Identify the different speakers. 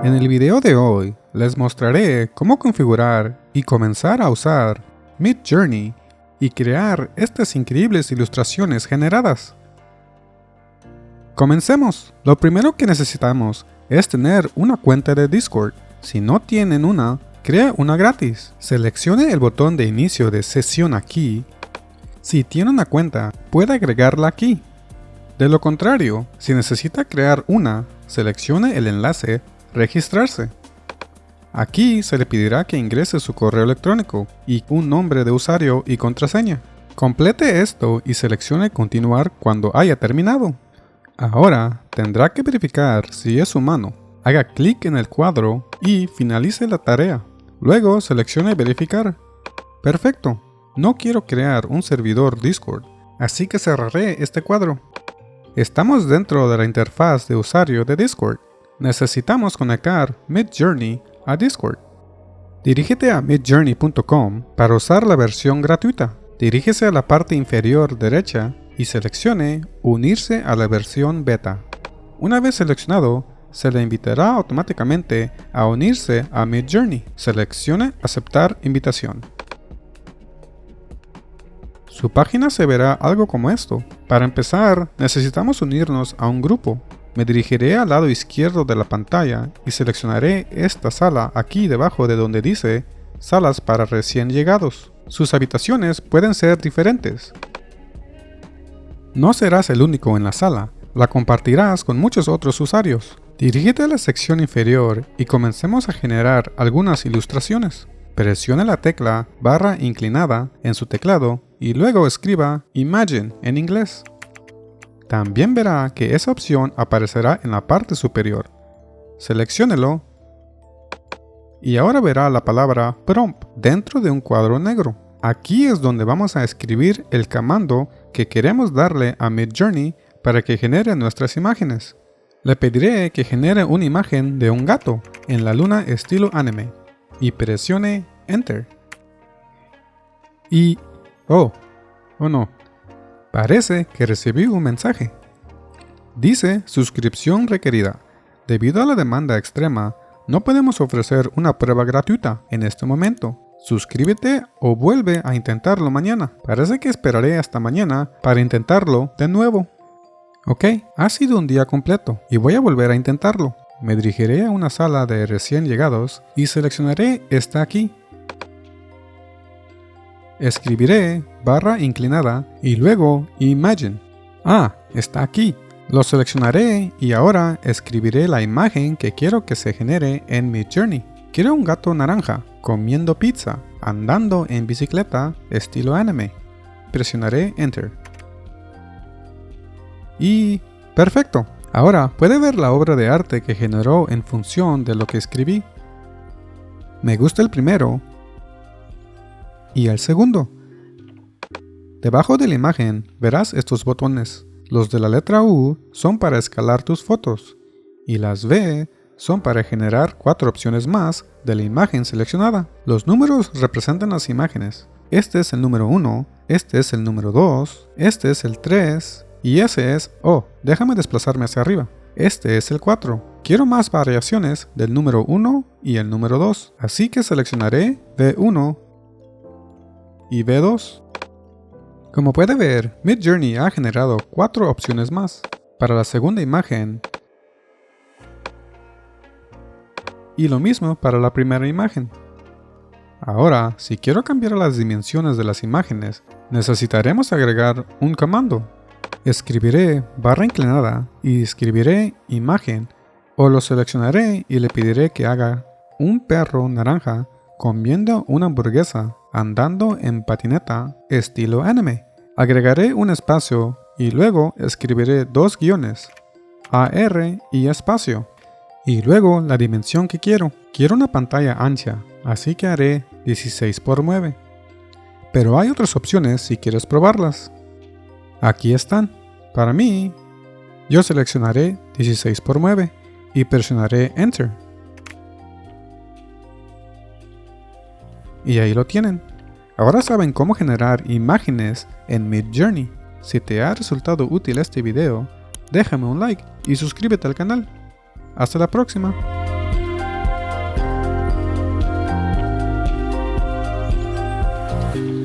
Speaker 1: En el video de hoy les mostraré cómo configurar y comenzar a usar Midjourney y crear estas increíbles ilustraciones generadas. Comencemos. Lo primero que necesitamos es tener una cuenta de Discord. Si no tienen una, crea una gratis. Seleccione el botón de inicio de sesión aquí. Si tiene una cuenta, puede agregarla aquí. De lo contrario, si necesita crear una, seleccione el enlace Registrarse. Aquí se le pedirá que ingrese su correo electrónico y un nombre de usuario y contraseña. Complete esto y seleccione Continuar cuando haya terminado. Ahora tendrá que verificar si es humano. Haga clic en el cuadro y finalice la tarea. Luego seleccione Verificar. Perfecto. No quiero crear un servidor Discord, así que cerraré este cuadro. Estamos dentro de la interfaz de usuario de Discord. Necesitamos conectar Midjourney a Discord. Dirígete a midjourney.com para usar la versión gratuita. Dirígese a la parte inferior derecha y seleccione Unirse a la versión beta. Una vez seleccionado, se le invitará automáticamente a unirse a Midjourney. Seleccione Aceptar invitación. Su página se verá algo como esto. Para empezar, necesitamos unirnos a un grupo. Me dirigiré al lado izquierdo de la pantalla y seleccionaré esta sala aquí debajo de donde dice Salas para recién llegados. Sus habitaciones pueden ser diferentes. No serás el único en la sala, la compartirás con muchos otros usuarios. Dirígete a la sección inferior y comencemos a generar algunas ilustraciones. Presione la tecla barra inclinada en su teclado y luego escriba Imagine en inglés. También verá que esa opción aparecerá en la parte superior. Selecciónelo y ahora verá la palabra Prompt dentro de un cuadro negro. Aquí es donde vamos a escribir el comando que queremos darle a Midjourney para que genere nuestras imágenes. Le pediré que genere una imagen de un gato en la luna estilo anime y presione Enter. Y... oh no. Parece que recibí un mensaje. Dice suscripción requerida. Debido a la demanda extrema, no podemos ofrecer una prueba gratuita en este momento. Suscríbete o vuelve a intentarlo mañana. Parece que esperaré hasta mañana para intentarlo de nuevo. Ok, ha sido un día completo y voy a volver a intentarlo. Me dirigiré a una sala de recién llegados y seleccionaré esta aquí. Escribiré barra inclinada y luego Imagine. Está aquí. Lo seleccionaré y ahora escribiré la imagen que quiero que se genere en Midjourney. Quiero un gato naranja comiendo pizza, andando en bicicleta estilo anime. Presionaré Enter. Y... perfecto. Ahora puede ver la obra de arte que generó en función de lo que escribí. Me gusta el primero y el segundo. Debajo de la imagen verás estos botones. Los de la letra U son para escalar tus fotos y las V son para generar 4 opciones más de la imagen seleccionada. Los números representan las imágenes. Este es el número 1, este es el número 2, este es el 3 y ese es... déjame desplazarme hacia arriba. Este es el 4. Quiero más variaciones del número 1 y el número 2, así que seleccionaré V1 y V2. Como puede ver, Midjourney ha generado 4 opciones más para la segunda imagen y lo mismo para la primera imagen. Ahora, si quiero cambiar las dimensiones de las imágenes, necesitaremos agregar un comando. Escribiré barra inclinada y escribiré imagen, o lo seleccionaré y le pediré que haga un perro naranja comiendo una hamburguesa andando en patineta estilo anime. Agregaré un espacio y luego escribiré 2 guiones, AR y espacio. Y luego la dimensión que quiero. Quiero una pantalla ancha, así que haré 16 por 9. Pero hay otras opciones si quieres probarlas. Aquí están. Para mí, yo seleccionaré 16 por 9 y presionaré Enter. Y ahí lo tienen. Ahora saben cómo generar imágenes en Midjourney. Si te ha resultado útil este video, déjame un like y suscríbete al canal. Hasta la próxima. continuar.